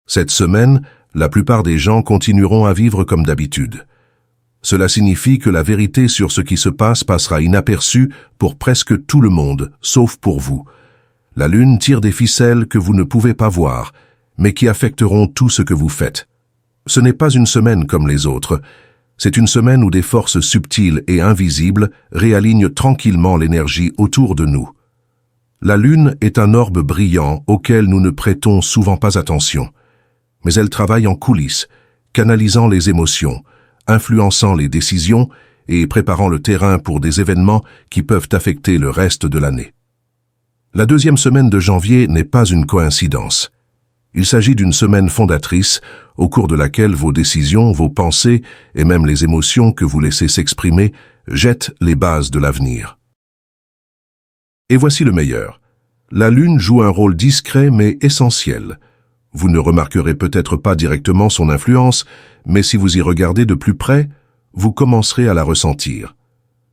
Cette semaine, la plupart des gens continueront à vivre comme d'habitude. Cela signifie que la vérité sur ce qui se passe passera inaperçue pour presque tout le monde, sauf pour vous. La Lune tire des ficelles que vous ne pouvez pas voir, mais qui affecteront tout ce que vous faites. Ce n'est pas une semaine comme les autres. C'est une semaine où des forces subtiles et invisibles réalignent tranquillement l'énergie autour de nous. La Lune est un orbe brillant auquel nous ne prêtons souvent pas attention. Mais elle travaille en coulisses, canalisant les émotions, influençant les décisions et préparant le terrain pour des événements qui peuvent affecter le reste de l'année. La deuxième semaine de janvier n'est pas une coïncidence. Il s'agit d'une semaine fondatrice au cours de laquelle vos décisions, vos pensées et même les émotions que vous laissez s'exprimer jettent les bases de l'avenir. Et voici le meilleur. La Lune joue un rôle discret mais essentiel. Vous ne remarquerez peut-être pas directement son influence, mais si vous y regardez de plus près, vous commencerez à la ressentir.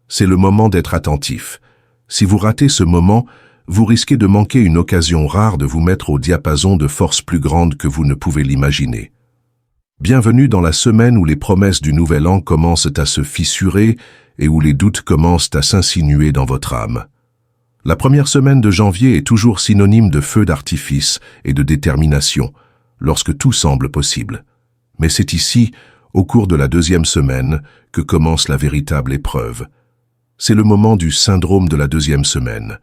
C'est le moment d'être attentif. Si vous ratez ce moment, vous risquez de manquer une occasion rare de vous mettre au diapason de forces plus grandes que vous ne pouvez l'imaginer. Bienvenue dans la semaine où les promesses du nouvel an commencent à se fissurer et où les doutes commencent à s'insinuer dans votre âme. La première semaine de janvier est toujours synonyme de feu d'artifice et de détermination, lorsque tout semble possible. Mais c'est ici, au cours de la deuxième semaine, que commence la véritable épreuve. C'est le moment du syndrome de la deuxième semaine.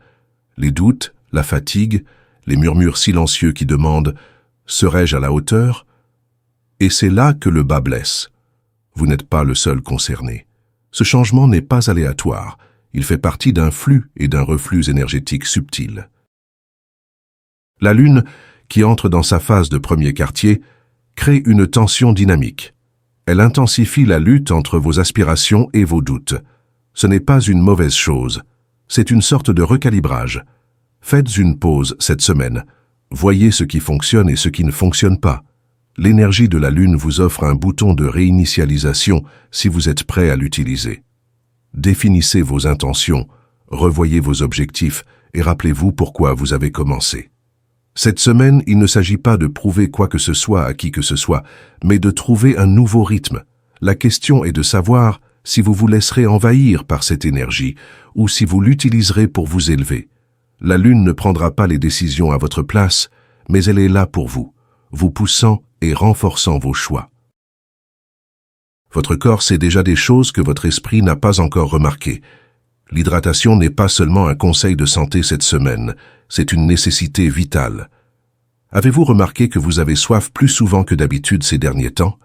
Les doutes, la fatigue, les murmures silencieux qui demandent « serais-je à la hauteur ?» Et c'est là que le bas blesse. Vous n'êtes pas le seul concerné. Ce changement n'est pas aléatoire. Il fait partie d'un flux et d'un reflux énergétique subtil. La Lune, qui entre dans sa phase de premier quartier, crée une tension dynamique. Elle intensifie la lutte entre vos aspirations et vos doutes. Ce n'est pas une mauvaise chose. C'est une sorte de recalibrage. Faites une pause cette semaine. Voyez ce qui fonctionne et ce qui ne fonctionne pas. L'énergie de la Lune vous offre un bouton de réinitialisation si vous êtes prêt à l'utiliser. Définissez vos intentions, revoyez vos objectifs et rappelez-vous pourquoi vous avez commencé. Cette semaine, il ne s'agit pas de prouver quoi que ce soit à qui que ce soit, mais de trouver un nouveau rythme. La question est de savoir si vous vous laisserez envahir par cette énergie ou si vous l'utiliserez pour vous élever. La Lune ne prendra pas les décisions à votre place, mais elle est là pour vous, vous poussant et renforçant vos choix. Votre corps sait déjà des choses que votre esprit n'a pas encore remarquées. L'hydratation n'est pas seulement un conseil de santé cette semaine, c'est une nécessité vitale. Avez-vous remarqué que vous avez soif plus souvent que d'habitude ces derniers temps?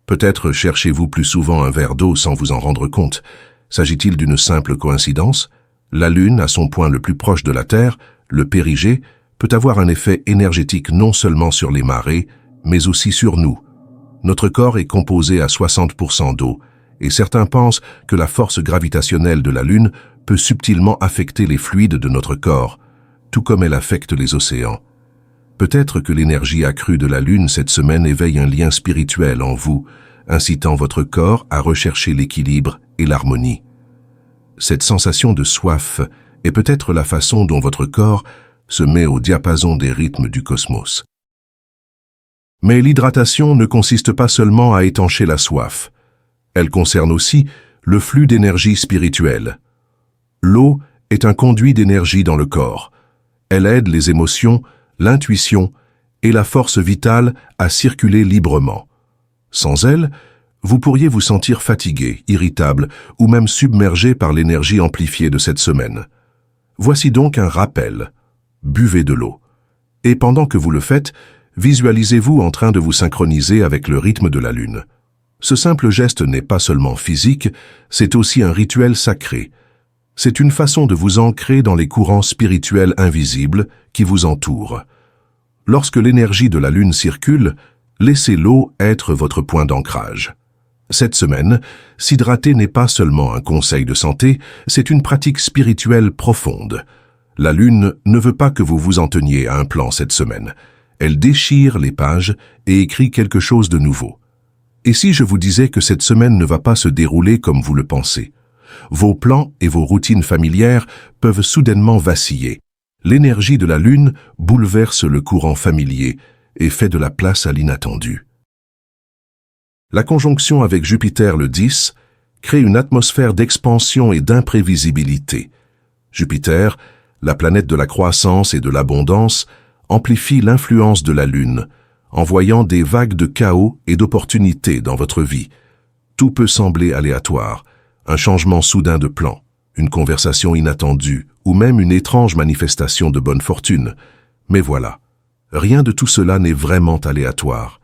Peut-être cherchez-vous plus souvent un verre d'eau sans vous en rendre compte. S'agit-il d'une simple coïncidence? La Lune, à son point le plus proche de la Terre, le périgée, peut avoir un effet énergétique non seulement sur les marées, mais aussi sur nous. Notre corps est composé à 60% d'eau, et certains pensent que la force gravitationnelle de la Lune peut subtilement affecter les fluides de notre corps, tout comme elle affecte les océans. Peut-être que l'énergie accrue de la Lune cette semaine éveille un lien spirituel en vous, incitant votre corps à rechercher l'équilibre et l'harmonie. Cette sensation de soif est peut-être la façon dont votre corps se met au diapason des rythmes du cosmos. Mais l'hydratation ne consiste pas seulement à étancher la soif. Elle concerne aussi le flux d'énergie spirituelle. L'eau est un conduit d'énergie dans le corps. Elle aide les émotions, l'intuition et la force vitale à circuler librement. Sans elle, vous pourriez vous sentir fatigué, irritable ou même submergé par l'énergie amplifiée de cette semaine. Voici donc un rappel. Buvez de l'eau. Et pendant que vous le faites, visualisez-vous en train de vous synchroniser avec le rythme de la Lune. Ce simple geste n'est pas seulement physique, c'est aussi un rituel sacré. C'est une façon de vous ancrer dans les courants spirituels invisibles qui vous entourent. Lorsque l'énergie de la Lune circule, laissez l'eau être votre point d'ancrage. Cette semaine, s'hydrater n'est pas seulement un conseil de santé, c'est une pratique spirituelle profonde. La Lune ne veut pas que vous vous en teniez à un plan cette semaine. Elle déchire les pages et écrit quelque chose de nouveau. Et si je vous disais que cette semaine ne va pas se dérouler comme vous le pensez? Vos plans et vos routines familières peuvent soudainement vaciller. L'énergie de la Lune bouleverse le courant familier, et fait de la place à l'inattendu. La conjonction avec Jupiter le 10 crée une atmosphère d'expansion et d'imprévisibilité. Jupiter, la planète de la croissance et de l'abondance, amplifie l'influence de la Lune, envoyant des vagues de chaos et d'opportunités dans votre vie. Tout peut sembler aléatoire, un changement soudain de plan, une conversation inattendue ou même une étrange manifestation de bonne fortune. Mais voilà, rien de tout cela n'est vraiment aléatoire.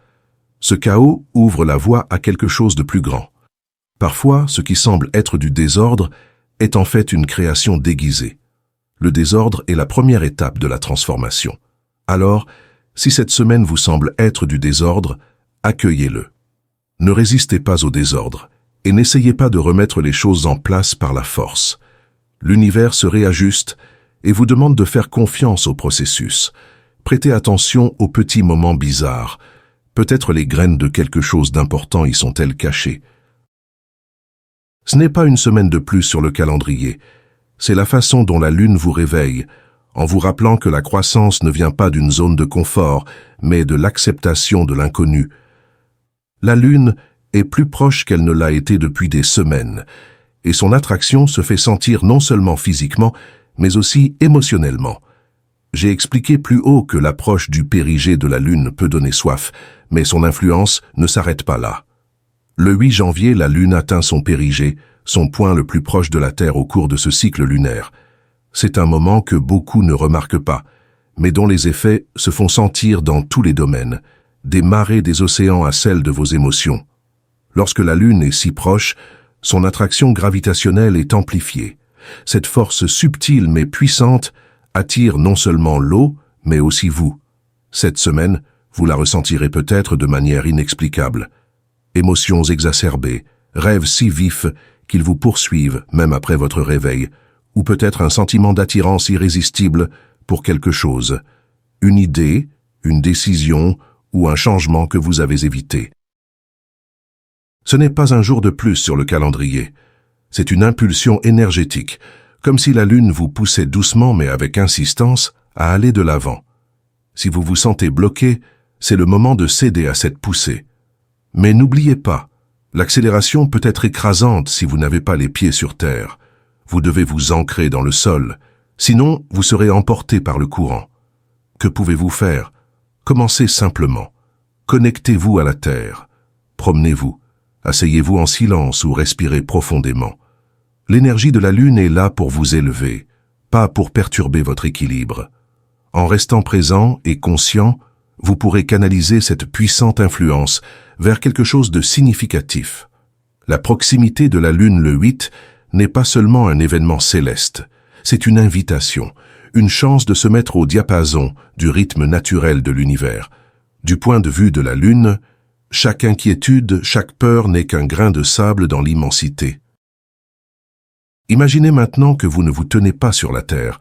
Ce chaos ouvre la voie à quelque chose de plus grand. Parfois, ce qui semble être du désordre est en fait une création déguisée. Le désordre est la première étape de la transformation. Alors, si cette semaine vous semble être du désordre, accueillez-le. Ne résistez pas au désordre et n'essayez pas de remettre les choses en place par la force. L'univers se réajuste et vous demande de faire confiance au processus. Prêtez attention aux petits moments bizarres. Peut-être les graines de quelque chose d'important y sont-elles cachées. Ce n'est pas une semaine de plus sur le calendrier, c'est la façon dont la Lune vous réveille, en vous rappelant que la croissance ne vient pas d'une zone de confort, mais de l'acceptation de l'inconnu. La Lune est plus proche qu'elle ne l'a été depuis des semaines, et son attraction se fait sentir non seulement physiquement, mais aussi émotionnellement. J'ai expliqué plus haut que l'approche du périgée de la Lune peut donner soif, mais son influence ne s'arrête pas là. Le 8 janvier, la Lune atteint son périgée, son point le plus proche de la Terre au cours de ce cycle lunaire. C'est un moment que beaucoup ne remarquent pas, mais dont les effets se font sentir dans tous les domaines, des marées des océans à celles de vos émotions. Lorsque la Lune est si proche, son attraction gravitationnelle est amplifiée. Cette force subtile mais puissante attire non seulement l'eau, mais aussi vous. Cette semaine, vous la ressentirez peut-être de manière inexplicable. Émotions exacerbées, rêves si vifs qu'ils vous poursuivent même après votre réveil, ou peut-être un sentiment d'attirance irrésistible pour quelque chose, une idée, une décision ou un changement que vous avez évité. Ce n'est pas un jour de plus sur le calendrier, c'est une impulsion énergétique, comme si la Lune vous poussait doucement mais avec insistance à aller de l'avant. Si vous vous sentez bloqué, c'est le moment de céder à cette poussée. Mais n'oubliez pas, l'accélération peut être écrasante si vous n'avez pas les pieds sur terre. Vous devez vous ancrer dans le sol, sinon vous serez emporté par le courant. Que pouvez-vous faire? Commencez simplement. Connectez-vous à la terre. Promenez-vous. Asseyez-vous en silence ou respirez profondément. L'énergie de la Lune est là pour vous élever, pas pour perturber votre équilibre. En restant présent et conscient, vous pourrez canaliser cette puissante influence vers quelque chose de significatif. La proximité de la Lune le 8 n'est pas seulement un événement céleste, c'est une invitation, une chance de se mettre au diapason du rythme naturel de l'univers. Du point de vue de la Lune, chaque inquiétude, chaque peur n'est qu'un grain de sable dans l'immensité. Imaginez maintenant que vous ne vous tenez pas sur la Terre,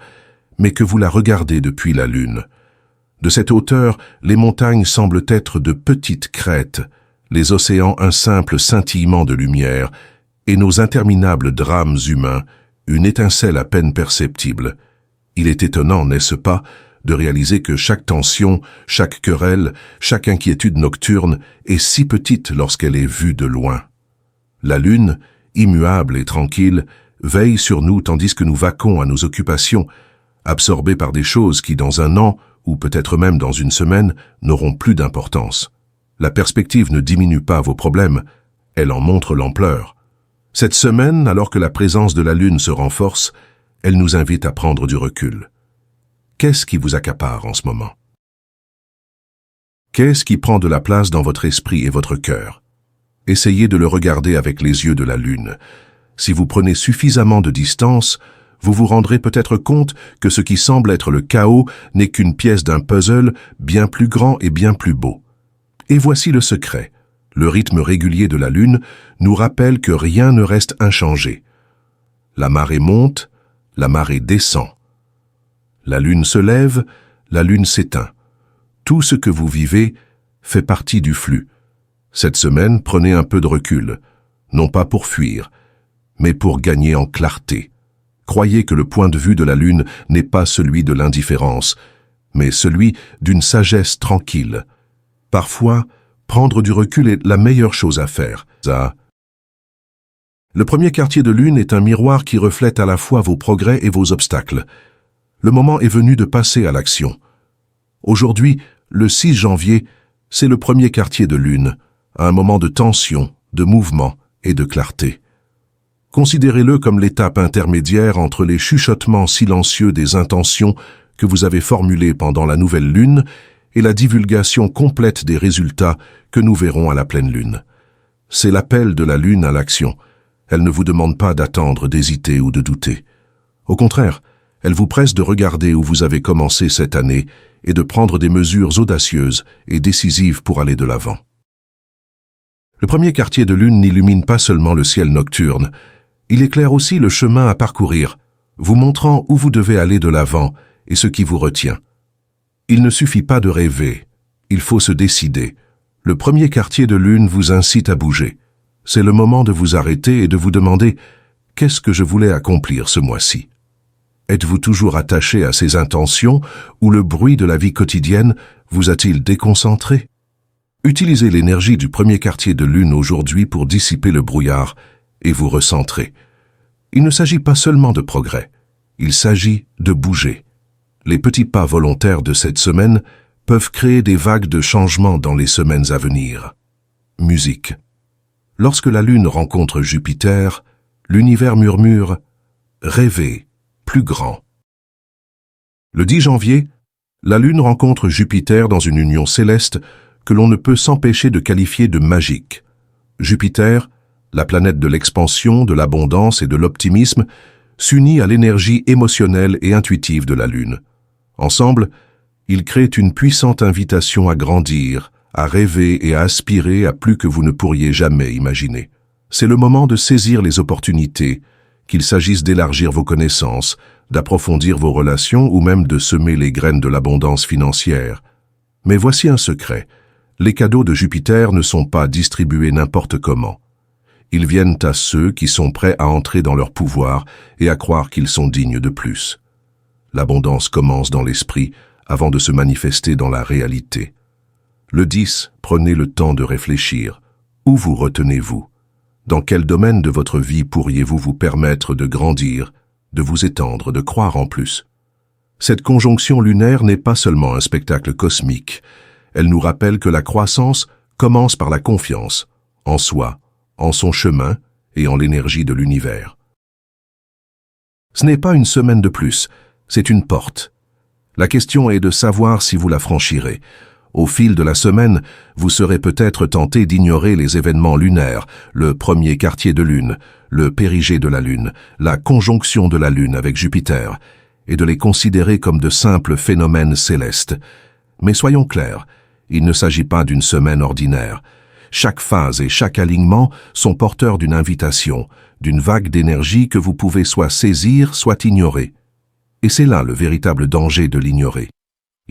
mais que vous la regardez depuis la Lune. De cette hauteur, les montagnes semblent être de petites crêtes, les océans un simple scintillement de lumière, et nos interminables drames humains, une étincelle à peine perceptible. Il est étonnant, n'est-ce pas, de réaliser que chaque tension, chaque querelle, chaque inquiétude nocturne est si petite lorsqu'elle est vue de loin. La Lune, immuable et tranquille, veille sur nous tandis que nous vaquons à nos occupations, absorbés par des choses qui, dans un an, ou peut-être même dans une semaine, n'auront plus d'importance. La perspective ne diminue pas vos problèmes, elle en montre l'ampleur. Cette semaine, alors que la présence de la Lune se renforce, elle nous invite à prendre du recul. Qu'est-ce qui vous accapare en ce moment? Qu'est-ce qui prend de la place dans votre esprit et votre cœur? Essayez de le regarder avec les yeux de la Lune. Si vous prenez suffisamment de distance, vous vous rendrez peut-être compte que ce qui semble être le chaos n'est qu'une pièce d'un puzzle bien plus grand et bien plus beau. Et voici le secret. Le rythme régulier de la Lune nous rappelle que rien ne reste inchangé. La marée monte, la marée descend. La Lune se lève, la Lune s'éteint. Tout ce que vous vivez fait partie du flux. Cette semaine, prenez un peu de recul, non pas pour fuir, mais pour gagner en clarté. Croyez que le point de vue de la Lune n'est pas celui de l'indifférence, mais celui d'une sagesse tranquille, Parfois, prendre du recul est la meilleure chose à faire. Le premier quartier de lune est un miroir qui reflète à la fois vos progrès et vos obstacles. Le moment est venu de passer à l'action. Aujourd'hui, le 6 janvier, c'est le premier quartier de lune, un moment de tension, de mouvement et de clarté. Considérez-le comme l'étape intermédiaire entre les chuchotements silencieux des intentions que vous avez formulées pendant la nouvelle lune et la divulgation complète des résultats que nous verrons à la pleine lune. C'est l'appel de la lune à l'action. Elle ne vous demande pas d'attendre, d'hésiter ou de douter. Au contraire, elle vous presse de regarder où vous avez commencé cette année et de prendre des mesures audacieuses et décisives pour aller de l'avant. Le premier quartier de lune n'illumine pas seulement le ciel nocturne, il éclaire aussi le chemin à parcourir, vous montrant où vous devez aller de l'avant et ce qui vous retient. Il ne suffit pas de rêver, il faut se décider. Le premier quartier de lune vous incite à bouger. C'est le moment de vous arrêter et de vous demander « Qu'est-ce que je voulais accomplir ce mois-ci » Êtes-vous toujours attaché à ces intentions ou le bruit de la vie quotidienne vous a-t-il déconcentré? Utilisez l'énergie du premier quartier de lune aujourd'hui pour dissiper le brouillard et vous recentrer. Il ne s'agit pas seulement de progrès, il s'agit de bouger. Les petits pas volontaires de cette semaine peuvent créer des vagues de changement dans les semaines à venir. Musique. Lorsque la lune rencontre Jupiter, l'univers murmure « Rêvez, plus grand ». Le 10 janvier, la lune rencontre Jupiter dans une union céleste que l'on ne peut s'empêcher de qualifier de magique. Jupiter, la planète de l'expansion, de l'abondance et de l'optimisme, s'unit à l'énergie émotionnelle et intuitive de la lune. Ensemble, ils créent une puissante invitation à grandir, à rêver et à aspirer à plus que vous ne pourriez jamais imaginer. C'est le moment de saisir les opportunités, qu'il s'agisse d'élargir vos connaissances, d'approfondir vos relations ou même de semer les graines de l'abondance financière. Mais voici un secret. Les cadeaux de Jupiter ne sont pas distribués n'importe comment. Ils viennent à ceux qui sont prêts à entrer dans leur pouvoir et à croire qu'ils sont dignes de plus. L'abondance commence dans l'esprit avant de se manifester dans la réalité. Le 10, prenez le temps de réfléchir. Où vous retenez-vous? Dans quel domaine de votre vie pourriez-vous vous permettre de grandir, de vous étendre, de croire en plus? Cette conjonction lunaire n'est pas seulement un spectacle cosmique. Elle nous rappelle que la croissance commence par la confiance, en soi, en son chemin et en l'énergie de l'univers. Ce n'est pas une semaine de plus, c'est une porte. La question est de savoir si vous la franchirez. Au fil de la semaine, vous serez peut-être tenté d'ignorer les événements lunaires, le premier quartier de lune, le périgée de la lune, la conjonction de la lune avec Jupiter, et de les considérer comme de simples phénomènes célestes. Mais soyons clairs, il ne s'agit pas d'une semaine ordinaire. Chaque phase et chaque alignement sont porteurs d'une invitation, d'une vague d'énergie que vous pouvez soit saisir, soit ignorer. Et c'est là le véritable danger de l'ignorer.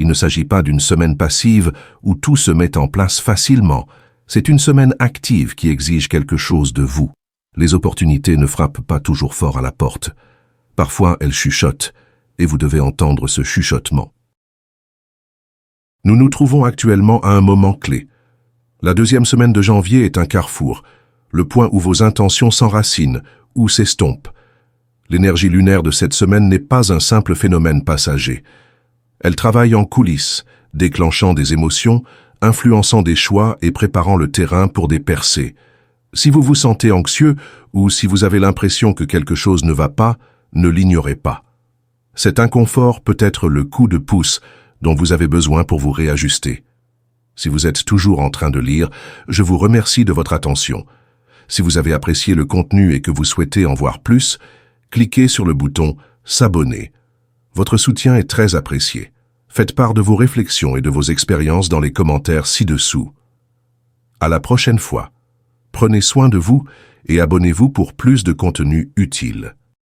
Il ne s'agit pas d'une semaine passive où tout se met en place facilement. C'est une semaine active qui exige quelque chose de vous. Les opportunités ne frappent pas toujours fort à la porte. Parfois, elles chuchotent, et vous devez entendre ce chuchotement. Nous nous trouvons actuellement à un moment clé. La deuxième semaine de janvier est un carrefour, le point où vos intentions s'enracinent, ou s'estompent. L'énergie lunaire de cette semaine n'est pas un simple phénomène passager. Elle travaille en coulisses, déclenchant des émotions, influençant des choix et préparant le terrain pour des percées. Si vous vous sentez anxieux ou si vous avez l'impression que quelque chose ne va pas, ne l'ignorez pas. Cet inconfort peut être le coup de pouce dont vous avez besoin pour vous réajuster. Si vous êtes toujours en train de lire, je vous remercie de votre attention. Si vous avez apprécié le contenu et que vous souhaitez en voir plus, cliquez sur le bouton « S'abonner ». Votre soutien est très apprécié. Faites part de vos réflexions et de vos expériences dans les commentaires ci-dessous. À la prochaine fois. Prenez soin de vous et abonnez-vous pour plus de contenu utile.